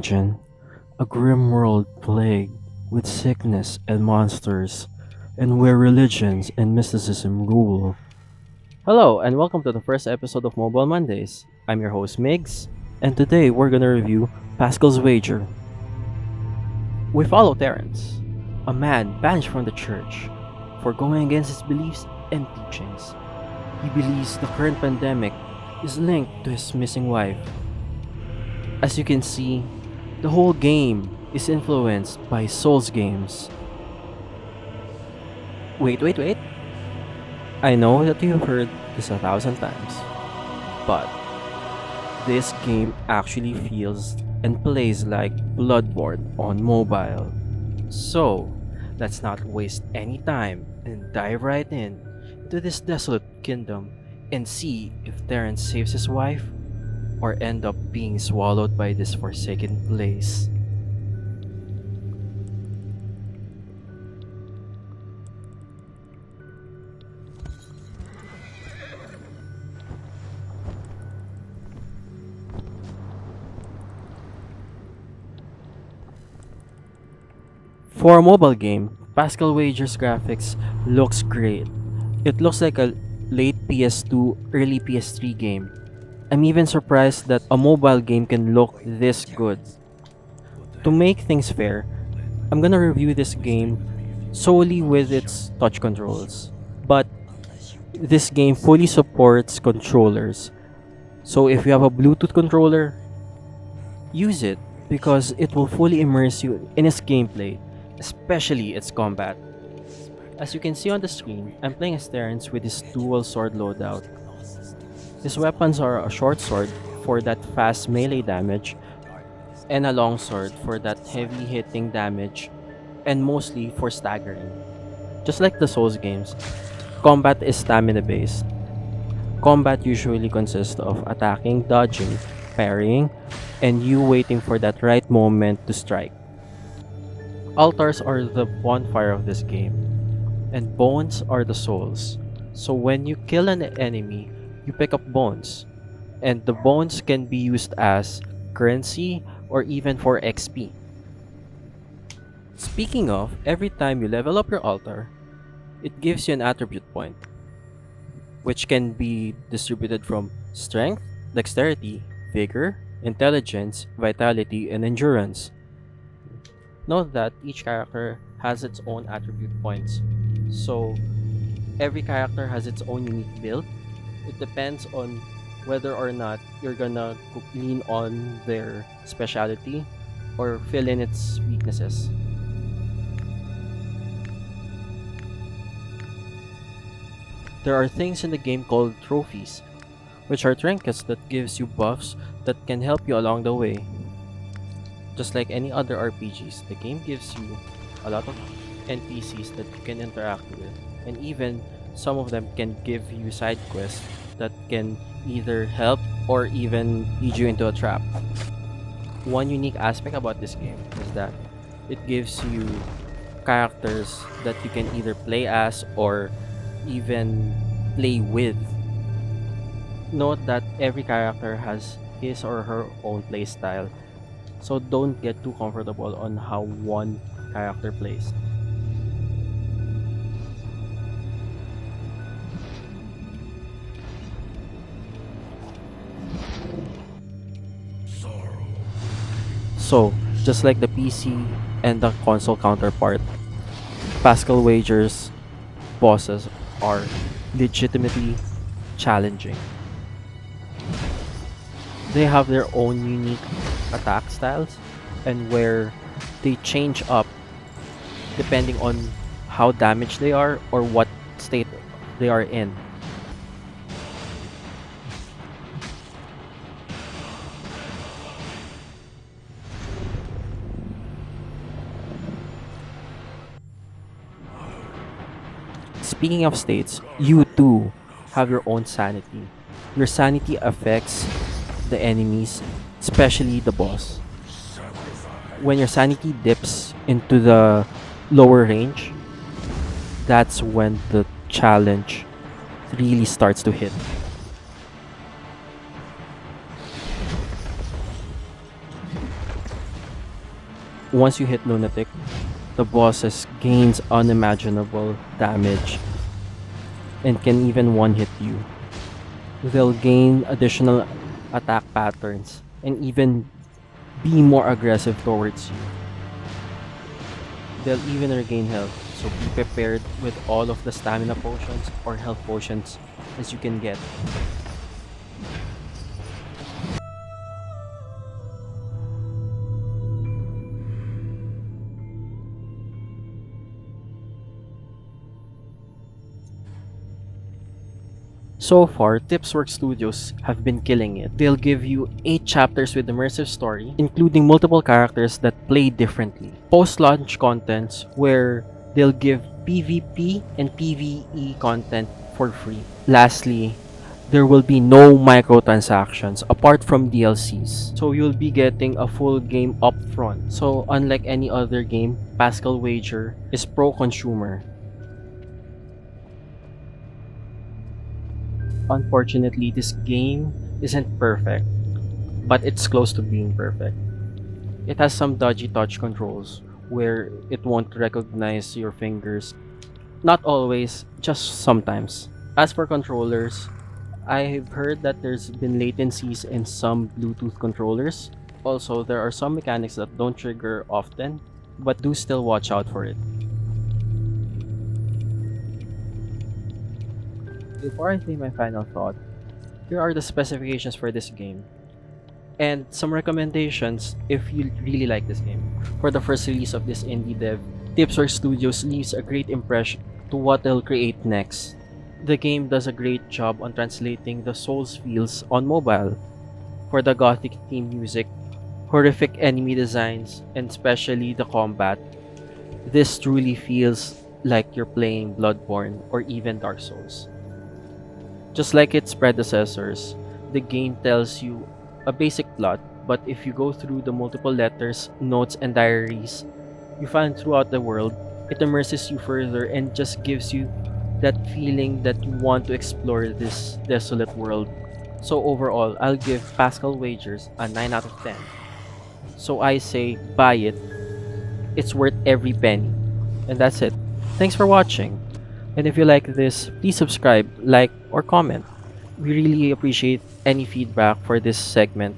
imagine a grim world plagued with sickness and monsters, and where religions and mysticism rule. Hello, and welcome to the first episode of Mobile Mondays. I'm your host, Migs, and today we're gonna review Pascal's Wager. We follow Terence, a man banished from the church for going against his beliefs and teachings. He believes the current pandemic is linked to his missing wife. As you can see, the whole game is influenced by Souls games. Wait. I know that you've heard this 1,000 times, but this game actually feels and plays like Bloodborne on mobile. So, let's not waste any time and dive right in to this desolate kingdom and see if Terence saves his wife or end up being swallowed by this forsaken place. For a mobile game, Pascal Wager's graphics looks great. It looks like a late PS2, early PS3 game. I'm even surprised that a mobile game can look this good. To make things fair, I'm gonna review this game solely with its touch controls. But this game fully supports controllers. So if you have a Bluetooth controller, use it because it will fully immerse you in its gameplay, especially its combat. As you can see on the screen, I'm playing as Terence with his dual sword loadout. His weapons are a short sword for that fast melee damage and a long sword for that heavy hitting damage and mostly for staggering. Just like the Souls games, combat is stamina based. Combat usually consists of attacking, dodging, parrying, and you waiting for that right moment to strike. Altars are the bonfire of this game, and bones are the souls. So when you kill an enemy, you pick up bones, and the bones can be used as currency or even for XP. Speaking of, every time you level up your altar, it gives you an attribute point, which can be distributed from strength, dexterity, vigor, intelligence, vitality, and endurance. Note that each character has its own attribute points, so every character has its own unique build. It depends on whether or not you're gonna lean on their specialty or fill in its weaknesses. There are things in the game called trophies, which are trinkets that gives you buffs that can help you along the way. Just like any other RPGs, the game gives you a lot of NPCs that you can interact with, and even some of them can give you side quests that can either help or even lead you into a trap. One unique aspect about this game is that it gives you characters that you can either play as or even play with. Note that every character has his or her own playstyle, so don't get too comfortable on how one character plays. So, just like the PC and the console counterpart, Pascal Wager's bosses are legitimately challenging. They have their own unique attack styles and where they change up depending on how damaged they are or what state they are in. Speaking of states, you too have your own sanity. Your sanity affects the enemies, especially the boss. When your sanity dips into the lower range, that's when the challenge really starts to hit. once you hit Lunatic, the bosses gains unimaginable damage and can even one-hit you. They'll gain additional attack patterns and even be more aggressive towards you. They'll even regain health, so be prepared with all of the stamina potions or health potions as you can get. So far, Tipswork Studios have been killing it. They'll give you 8 chapters with immersive story, including multiple characters that play differently. Post-launch contents where they'll give PvP and PvE content for free. Lastly, there will be no microtransactions apart from DLCs. So you'll be getting a full game upfront. So unlike any other game, Pascal Wager is pro-consumer. Unfortunately, this game isn't perfect, but it's close to being perfect. It has some dodgy touch controls where it won't recognize your fingers. Not always, just sometimes. As for controllers, I've heard that there's been latencies in some Bluetooth controllers. Also, there are some mechanics that don't trigger often, but do still watch out for it. Before I say my final thought, here are the specifications for this game, and some recommendations if you really like this game. For the first release of this indie dev, Tipswork Studios leaves a great impression to what they'll create next. The game does a great job on translating the Souls feels on mobile. For the gothic theme music, horrific enemy designs, and especially the combat, this truly feels like you're playing Bloodborne or even Dark Souls. Just like its predecessors, the game tells you a basic plot, but if you go through the multiple letters, notes, and diaries you find throughout the world, it immerses you further and just gives you that feeling that you want to explore this desolate world. So overall, I'll give Pascal Wagers a 9 out of 10. So I say buy it. It's worth every penny. And that's it. Thanks for watching. And if you like this, please subscribe, like, or comment. We really appreciate any feedback for this segment.